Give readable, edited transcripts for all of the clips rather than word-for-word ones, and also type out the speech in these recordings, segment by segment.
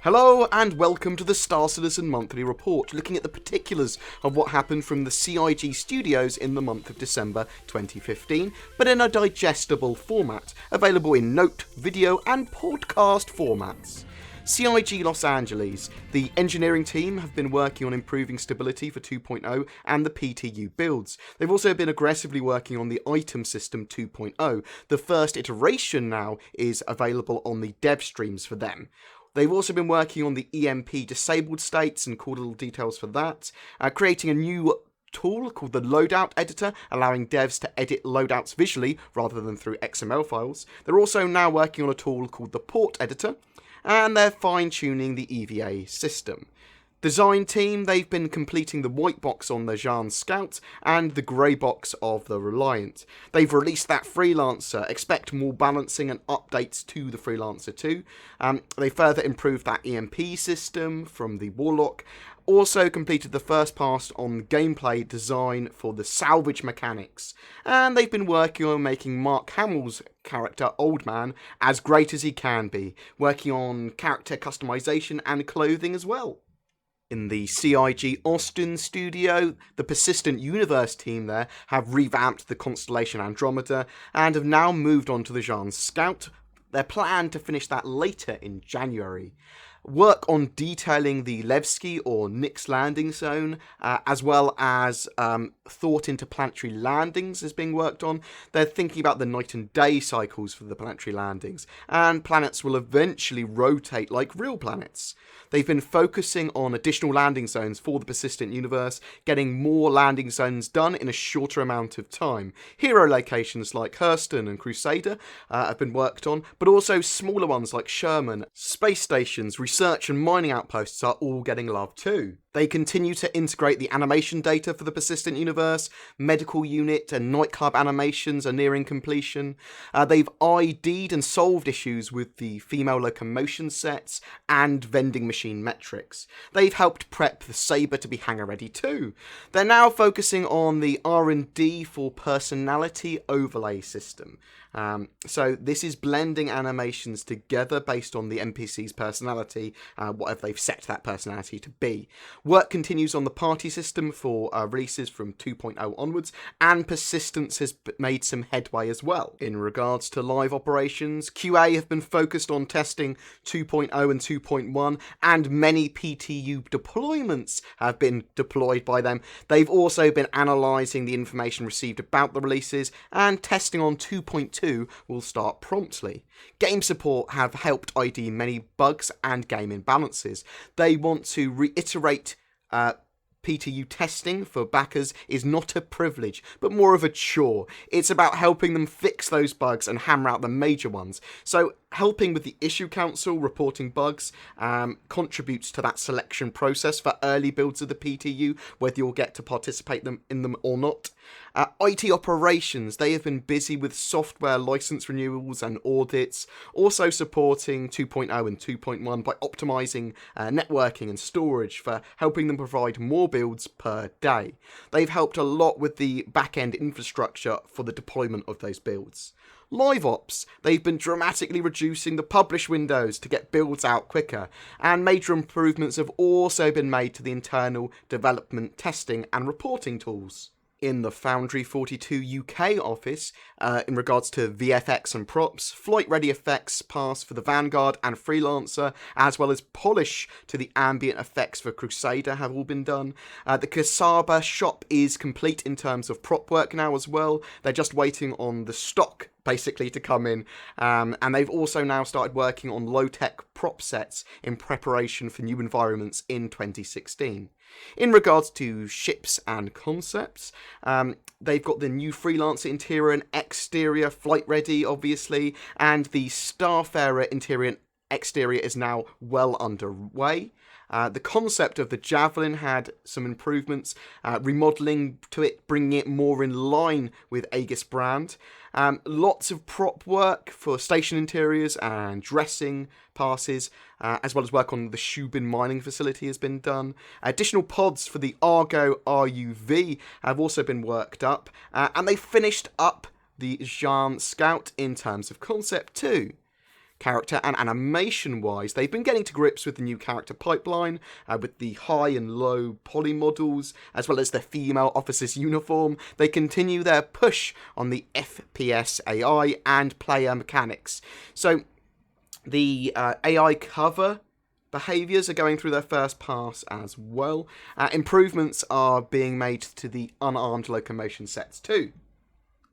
Hello and welcome to the Star Citizen Monthly Report, looking at the particulars of what happened from the CIG studios in the month of December 2015, but in a digestible format, available in note, video and podcast formats. CIG Los Angeles, the engineering team have been working on improving stability for 2.0 and the PTU builds. They've also been aggressively working on the item system 2.0. The first iteration now is available on the dev streams for them. They've also been working on the EMP disabled states and cool little details for that, creating a new tool called the loadout editor, allowing devs to edit loadouts visually rather than through XML files. They're also now working on a tool called the port editor, and they're fine-tuning the EVA system. Design team, they've been completing the white box on the Jean Scout and the grey box of the Reliant. They've released that Freelancer. Expect more balancing and updates to the Freelancer too. They further improved that EMP system from the Warlock. Also completed the first pass on gameplay design for the salvage mechanics. And they've been working on making Mark Hamill's character, Old Man, as great as he can be. Working on character customization and clothing as well. In the CIG Austin studio, the Persistent Universe team there have revamped the Constellation Andromeda and have now moved on to the Jean Scout. They're planned to finish that later in January. Work on detailing the Levski or Nix landing zone, as well as thought into planetary landings is being worked on. They're thinking about the night and day cycles for the planetary landings, and planets will eventually rotate like real planets. They've been focusing on additional landing zones for the Persistent Universe, getting more landing zones done in a shorter amount of time. Hero locations like Hurston and Crusader have been worked on, but also smaller ones like Sherman, space stations, research and mining outposts are all getting love too. They continue to integrate the animation data for the Persistent Universe. Medical unit and nightclub animations are nearing completion. They've ID'd and solved issues with the female locomotion sets and vending machine metrics. They've helped prep the Sabre to be hangar ready too. They're now focusing on the R&D for personality overlay system. So this is blending animations together based on the NPC's personality, whatever they've set that personality to be. Work continues on the party system for releases from 2.0 onwards, and Persistence has made some headway as well. In regards to live operations, QA have been focused on testing 2.0 and 2.1, and many PTU deployments have been deployed by them. They've also been analysing the information received about the releases, and testing on 2.2 will start promptly. Game support have helped ID many bugs and game imbalances. They want to reiterate PTU testing for backers is not a privilege, but more of a chore. It's about helping them fix those bugs and hammer out the major ones. So helping with the issue council reporting bugs contributes to that selection process for early builds of the PTU, whether you'll get to participate in them or not. IT operations, they have been busy with software license renewals and audits, also supporting 2.0 and 2.1 by optimizing networking and storage for helping them provide more builds per day. They've helped a lot with the back-end infrastructure for the deployment of those builds. Live ops, they've been dramatically reducing the publish windows to get builds out quicker, and major improvements have also been made to the internal development, testing and reporting tools. In the Foundry 42 UK office, in regards to VFX and props, flight-ready effects pass for the Vanguard and Freelancer, as well as polish to the ambient effects for Crusader have all been done. The Kasaba shop is complete in terms of prop work now as well. They're just waiting on the stock basically to come in, and they've also now started working on low-tech prop sets in preparation for new environments in 2016. In regards to ships and concepts, they've got the new Freelancer interior and exterior flight ready, obviously, and the Starfarer interior and exterior is now well underway. The concept of the Javelin had some improvements, remodelling to it, bringing it more in line with Aegis brand. Lots of prop work for station interiors and dressing passes, as well as work on the Shubin mining facility has been done. Additional pods for the Argo RUV have also been worked up, and they finished up the Jean Scout in terms of concept too. character, and animation-wise, they've been getting to grips with the new character pipeline, with the high and low poly models, as well as the female officer's uniform. They continue their push on the FPS AI and player mechanics. So, the AI cover behaviours are going through their first pass as well. Improvements are being made to the unarmed locomotion sets too.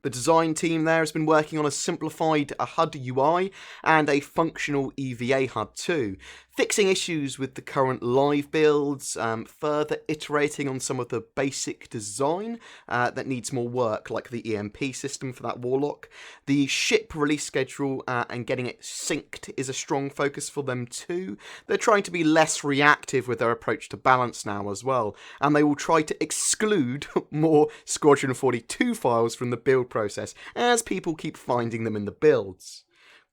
The design team there has been working on a simplified HUD UI and a functional EVA HUD too, fixing issues with the current live builds, further iterating on some of the basic design that needs more work, like the EMP system for that Warlock. The ship release schedule and getting it synced is a strong focus for them too. They're trying to be less reactive with their approach to balance now as well, and they will try to exclude more Squadron 42 files from the build process as people keep finding them in the builds.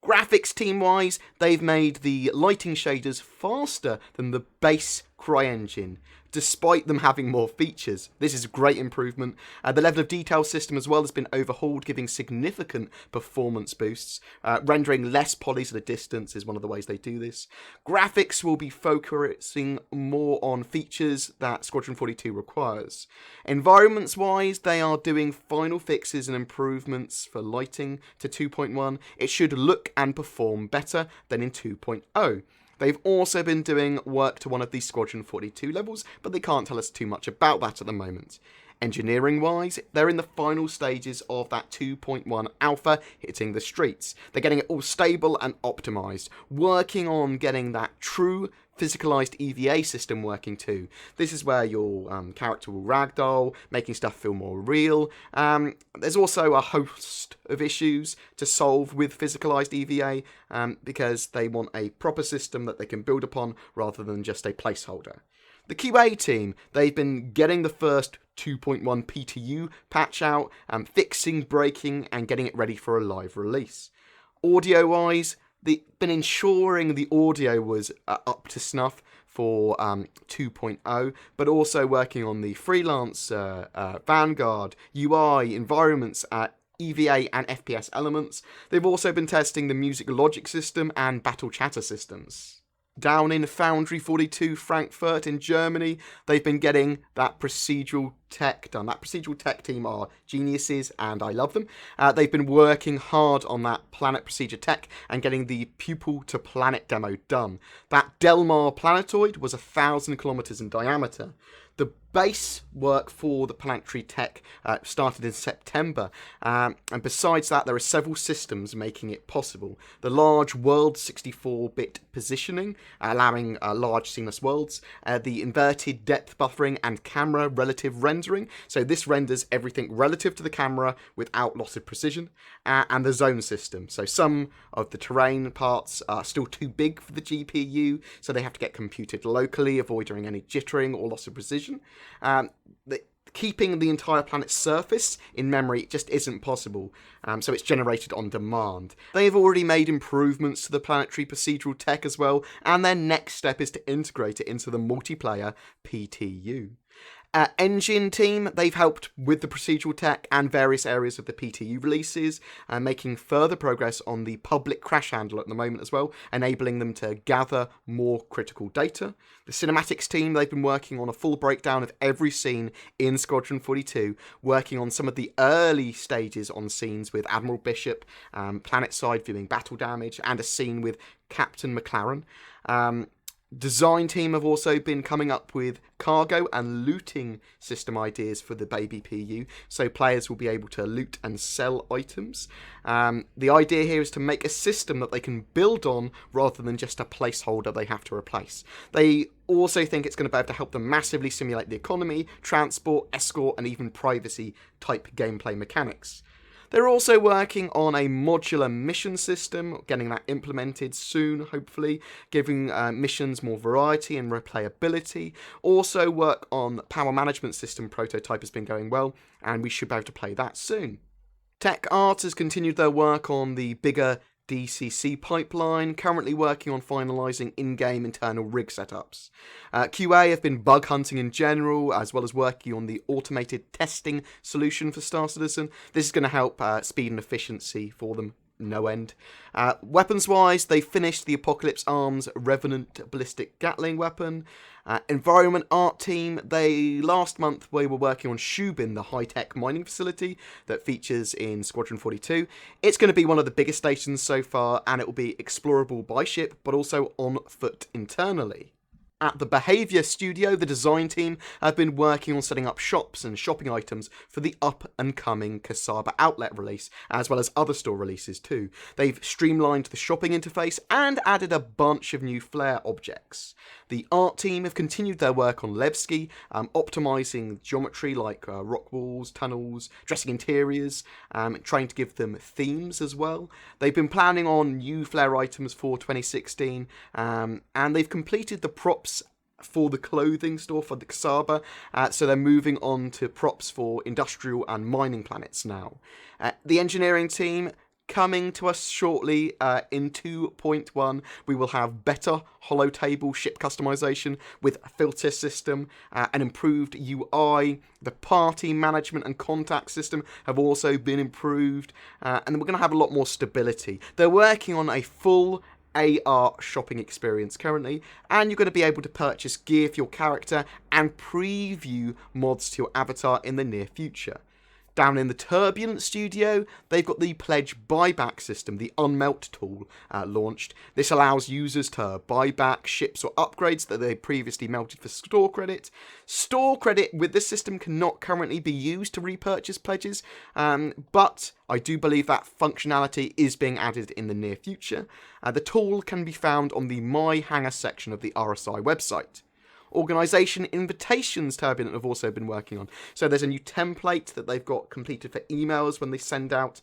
Graphics team-wise, they've made the lighting shaders faster than the base CryEngine, despite them having more features. This is a great improvement. The level of detail system as well has been overhauled, giving significant performance boosts. Rendering less polys at a distance is one of the ways they do this. Graphics will be focusing more on features that Squadron 42 requires. Environments-wise, they are doing final fixes and improvements for lighting to 2.1. It should look and perform better than in 2.0. They've also been doing work to one of these Squadron 42 levels, but they can't tell us too much about that at the moment. Engineering-wise, they're in the final stages of that 2.1 alpha hitting the streets. They're getting it all stable and optimised, working on getting that true physicalized EVA system working too. This is where your character will ragdoll, making stuff feel more real. There's also a host of issues to solve with physicalized EVA because they want a proper system that they can build upon rather than just a placeholder. The QA team, they've been getting the first 2.1 PTU patch out, fixing, breaking, and getting it ready for a live release. Audio-wise, they've been ensuring the audio was up to snuff for 2.0, but also working on the freelance Vanguard, UI, environments, EVA and FPS elements. They've also been testing the music logic system and battle chatter systems. Down in Foundry 42 Frankfurt in Germany, they've been getting that procedural tech done. That procedural tech team are geniuses and I love them. They've been working hard on that planet procedure tech and getting the pupil to planet demo done. That Delmar planetoid was 1,000 kilometers in diameter. The base work for the planetary tech started in September, and besides that there are several systems making it possible. The large world 64-bit positioning, allowing large seamless worlds, the inverted depth buffering and camera relative rendering, so this renders everything relative to the camera without loss of precision, and the zone system, so some of the terrain parts are still too big for the GPU, so they have to get computed locally, avoiding any jittering or loss of precision. Keeping the entire planet's surface in memory just isn't possible, so it's generated on demand. They've already made improvements to the planetary procedural tech as well, and their next step is to integrate it into the multiplayer PTU. Engine team, they've helped with the procedural tech and various areas of the PTU releases, making further progress on the public crash handler at the moment as well, enabling them to gather more critical data. The cinematics team, they've been working on a full breakdown of every scene in Squadron 42, working on some of the early stages on scenes with Admiral Bishop, planetside viewing battle damage, and a scene with Captain McLaren. Design team have also been coming up with cargo and looting system ideas for the baby PU, so players will be able to loot and sell items. The idea here is to make a system that they can build on rather than just a placeholder they have to replace. They also think it's going to be able to help them massively simulate the economy, transport, escort, and even privacy type gameplay mechanics. They're also working on a modular mission system, getting that implemented soon, hopefully, giving missions more variety and replayability. Also work on power management system prototype has been going well, and we should be able to play that soon. Teknoaxe has continued their work on the bigger DCC pipeline, currently working on finalising in-game internal rig setups. QA have been bug hunting in general, as well as working on the automated testing solution for Star Citizen. This is going to help speed and efficiency for them no end. Weapons-wise, they finished the Apocalypse Arms Revenant Ballistic Gatling weapon. Environment art team, last month we were working on Shubin, the high-tech mining facility that features in Squadron 42. It's going to be one of the biggest stations so far, and it will be explorable by ship, but also on foot internally. At the Behaviour studio, the design team have been working on setting up shops and shopping items for the up-and-coming Kasaba Outlet release, as well as other store releases too. They've streamlined the shopping interface and added a bunch of new flare objects. The art team have continued their work on Levski, optimising geometry like rock walls, tunnels, dressing interiors, trying to give them themes as well. They've been planning on new flare items for 2016, and they've completed the props for the clothing store for the Kasaba, so they're moving on to props for industrial and mining planets now. The engineering team, coming to us shortly in 2.1, we will have better holotable ship customization with a filter system, an improved UI. The party management and contact system have also been improved, and we're going to have a lot more stability. They're working on a full AR shopping experience currently, and you're going to be able to purchase gear for your character and preview mods to your avatar in the near future. Down in the Turbulent studio, they've got the Pledge buyback system, the Unmelt tool, launched. This allows users to buy back ships or upgrades that they previously melted for store credit. Store credit with this system cannot currently be used to repurchase pledges, but I do believe that functionality is being added in the near future. The tool can be found on the My Hangar section of the RSI website. Organisation invitations Turbulent have also been working on. So there's a new template that they've got completed for emails when they send out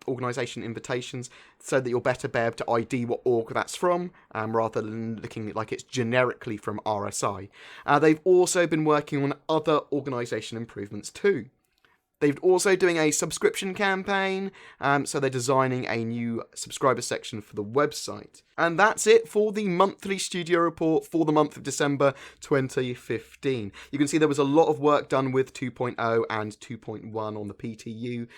organisation invitations, so that you'll better be able to ID what org that's from, rather than looking like it's generically from RSI. They've also been working on other organisation improvements too. They're also doing a subscription campaign, so they're designing a new subscriber section for the website. And that's it for the monthly studio report for the month of December 2015. You can see there was a lot of work done with 2.0 and 2.1 on the PTU.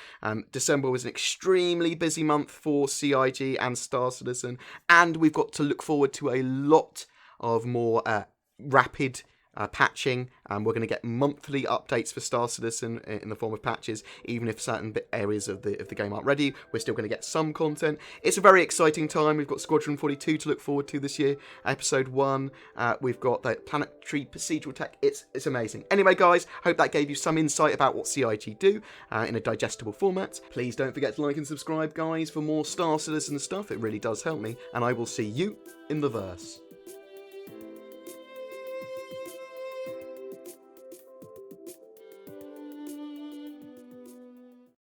December was an extremely busy month for CIG and Star Citizen, and we've got to look forward to a lot of more rapid patching. We're going to get monthly updates for Star Citizen in the form of patches. Even if certain areas of the game aren't ready, we're still going to get some content. It's a very exciting time. We've got Squadron 42 to look forward to this year, episode 1. We've got the planetary procedural tech. It's amazing. Anyway, guys, hope that gave you some insight about what CIG do in a digestible format. Please don't forget to like and subscribe, guys, for more Star Citizen stuff. It really does help me, and I will see you in the verse.